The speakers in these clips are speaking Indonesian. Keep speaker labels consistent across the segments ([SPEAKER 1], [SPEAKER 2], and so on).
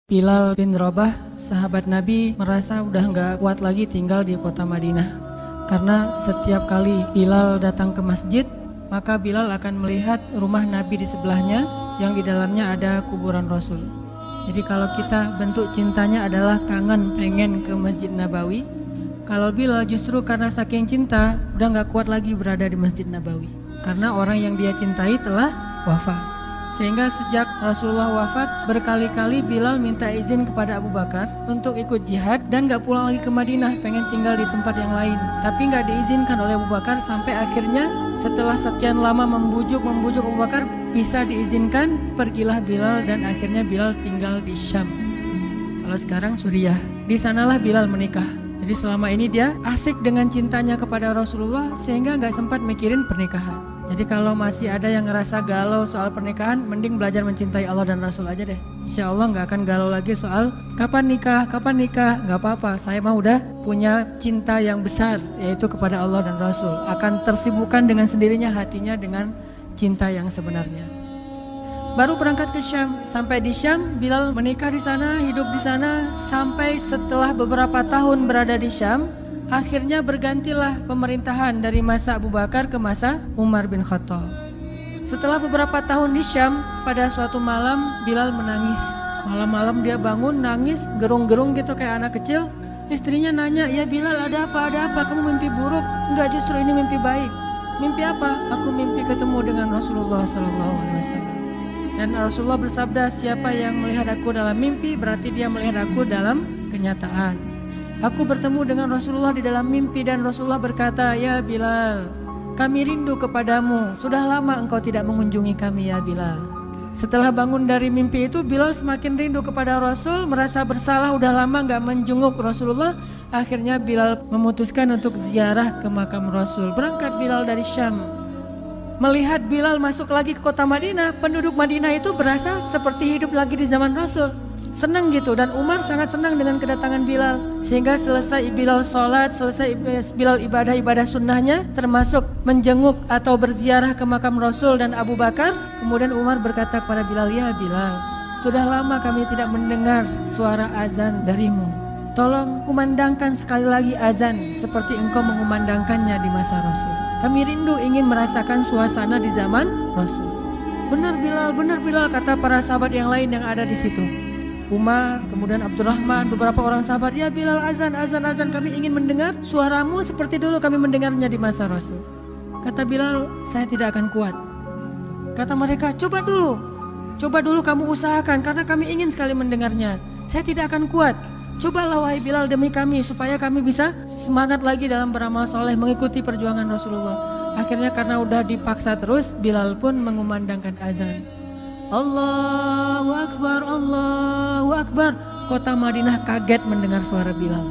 [SPEAKER 1] Bilal bin Rabah, sahabat Nabi, merasa udah nggak kuat lagi tinggal di kota Madinah. Karena setiap kali Bilal datang ke masjid, maka Bilal akan melihat rumah Nabi di sebelahnya yang di dalamnya ada kuburan Rasul. Jadi kalau kita bentuk cintanya adalah kangen pengen ke Masjid Nabawi, kalau Bilal justru karena saking cinta udah nggak kuat lagi berada di Masjid Nabawi. Karena orang yang dia cintai telah wafat. Sehingga sejak Rasulullah wafat, berkali-kali Bilal minta izin kepada Abu Bakar untuk ikut jihad dan gak pulang lagi ke Madinah, pengen tinggal di tempat yang lain. Tapi gak diizinkan oleh Abu Bakar sampai akhirnya setelah sekian lama membujuk Abu Bakar, bisa diizinkan, pergilah Bilal dan akhirnya Bilal tinggal di Syam. Kalau sekarang Suriah, di sanalah Bilal menikah. Jadi selama ini dia asik dengan cintanya kepada Rasulullah sehingga gak sempat mikirin pernikahan. Jadi kalau masih ada yang ngerasa galau soal pernikahan, mending belajar mencintai Allah dan Rasul aja deh. Insya Allah gak akan galau lagi soal kapan nikah, gak apa-apa. Saya mah udah punya cinta yang besar, yaitu kepada Allah dan Rasul. Akan tersibukkan dengan sendirinya hatinya dengan cinta yang sebenarnya. Baru berangkat ke Syam, sampai di Syam Bilal menikah di sana, hidup di sana, sampai setelah beberapa tahun berada di Syam. Akhirnya bergantilah pemerintahan dari masa Abu Bakar ke masa Umar bin Khattab. Setelah beberapa tahun di Syam, pada suatu malam Bilal menangis. Malam-malam dia bangun nangis, gerung-gerung gitu kayak anak kecil. Istrinya nanya, "Ya Bilal, ada apa? Kamu mimpi buruk?" "Enggak, justru ini mimpi baik." "Mimpi apa?" "Aku mimpi ketemu dengan Rasulullah SAW." Dan Rasulullah bersabda, "Siapa yang melihat aku dalam mimpi, berarti dia melihat aku dalam kenyataan." Aku bertemu dengan Rasulullah di dalam mimpi dan Rasulullah berkata, "Ya Bilal, kami rindu kepadamu. Sudah lama engkau tidak mengunjungi kami ya Bilal." Setelah bangun dari mimpi itu, Bilal semakin rindu kepada Rasul, merasa bersalah udah lama gak menjenguk Rasulullah. Akhirnya Bilal memutuskan untuk ziarah ke makam Rasul. Berangkat Bilal dari Syam. Melihat Bilal masuk lagi ke kota Madinah, penduduk Madinah itu berasa seperti hidup lagi di zaman Rasul. Senang gitu, dan Umar sangat senang dengan kedatangan Bilal. Sehingga selesai Bilal sholat, selesai Bilal ibadah sunnahnya, termasuk menjenguk atau berziarah ke makam Rasul dan Abu Bakar. Kemudian Umar berkata kepada Bilal, "Ya Bilal, sudah lama kami tidak mendengar suara azan darimu. Tolong kumandangkan sekali lagi azan seperti engkau mengumandangkannya di masa Rasul. Kami rindu ingin merasakan suasana di zaman Rasul." Benar Bilal, kata para sahabat yang lain yang ada di situ. Umar, kemudian Abdurrahman, beberapa orang sahabat, "Ya Bilal, azan, kami ingin mendengar suaramu seperti dulu kami mendengarnya di masa Rasul." Kata Bilal, "Saya tidak akan kuat." Kata mereka, coba dulu kamu usahakan karena kami ingin sekali mendengarnya. "Saya tidak akan kuat. Cobalah wahai Bilal demi kami supaya kami bisa semangat lagi dalam beramal soleh mengikuti perjuangan Rasulullah." Akhirnya karena udah dipaksa terus, Bilal pun mengumandangkan azan. Allahu Akbar, Allahu Akbar. Kota Madinah kaget mendengar suara Bilal.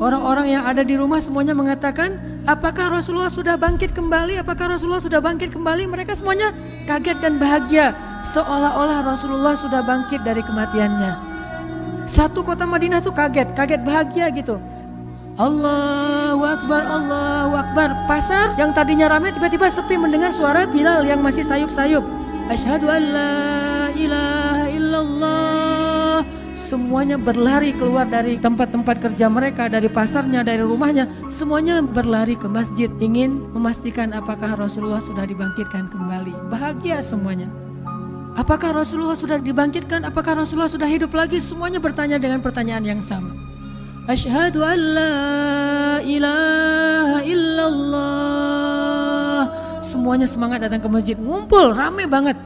[SPEAKER 1] Orang-orang yang ada di rumah semuanya mengatakan, "Apakah Rasulullah sudah bangkit kembali? Apakah Rasulullah sudah bangkit kembali?" Mereka semuanya kaget dan bahagia, seolah-olah Rasulullah sudah bangkit dari kematiannya. Satu kota Madinah tuh kaget bahagia gitu. Allahu Akbar, Allahu Akbar. Pasar yang tadinya ramai tiba-tiba sepi mendengar suara Bilal yang masih sayup-sayup. Asyhadu an la ilaha illallah. Semuanya berlari keluar dari tempat-tempat kerja mereka, dari pasarnya, dari rumahnya. Semuanya berlari ke masjid, ingin memastikan apakah Rasulullah sudah dibangkitkan kembali. Bahagia semuanya. Apakah Rasulullah sudah dibangkitkan? Apakah Rasulullah sudah hidup lagi? Semuanya bertanya dengan pertanyaan yang sama. Asyhadu an la ilaha illallah. Semuanya semangat datang ke masjid, ngumpul, rame banget.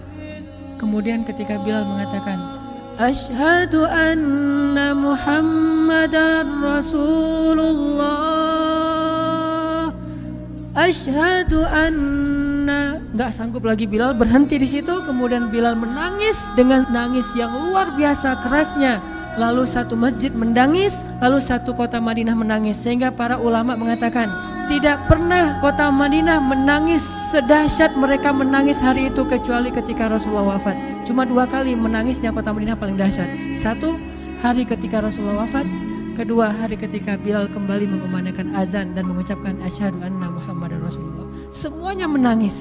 [SPEAKER 1] Kemudian ketika Bilal mengatakan, "Asyhadu anna Muhammadar Rasulullah. Asyhadu anna." Gak sanggup lagi Bilal, berhenti di situ. Kemudian Bilal menangis dengan nangis yang luar biasa kerasnya. Lalu satu masjid menangis, lalu satu kota Madinah menangis. Sehingga para ulama mengatakan, tidak pernah kota Madinah menangis sedahsyat mereka menangis hari itu kecuali ketika Rasulullah wafat. Cuma 2 kali menangisnya kota Madinah paling dahsyat. Satu, hari ketika Rasulullah wafat. Kedua, hari ketika Bilal kembali mengumandangkan azan dan mengucapkan asyhadu anna Muhammadar Rasulullah. Semuanya menangis.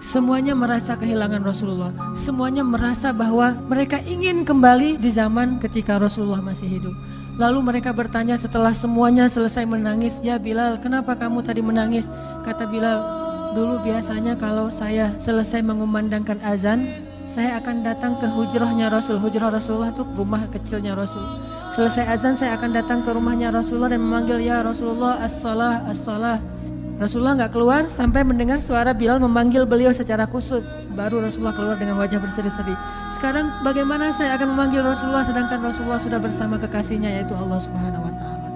[SPEAKER 1] Semuanya merasa kehilangan Rasulullah. Semuanya merasa bahwa mereka ingin kembali di zaman ketika Rasulullah masih hidup. Lalu mereka bertanya setelah semuanya selesai menangis, "Ya Bilal, kenapa kamu tadi menangis?" Kata Bilal, "Dulu biasanya kalau saya selesai mengumandangkan azan, saya akan datang ke hujrahnya Rasul." Hujrah Rasulullah itu rumah kecilnya Rasul. Selesai azan saya akan datang ke rumahnya Rasulullah dan memanggil, "Ya Rasulullah, as-salah, as-salah." Rasulullah nggak keluar sampai mendengar suara Bilal memanggil beliau secara khusus. Baru Rasulullah keluar dengan wajah berseri-seri. Sekarang bagaimana saya akan memanggil Rasulullah sedangkan Rasulullah sudah bersama kekasihnya yaitu Allah Subhanahu wa Ta'ala.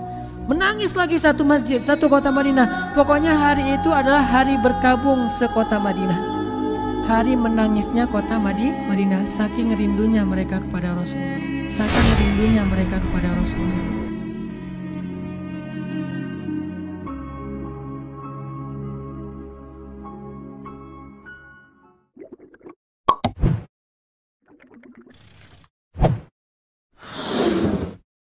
[SPEAKER 1] Menangis lagi satu masjid, satu kota Madinah. Pokoknya hari itu adalah hari berkabung sekota Madinah. Hari menangisnya kota Madinah, saking rindunya mereka kepada Rasulullah. Saking rindunya mereka kepada Rasulullah.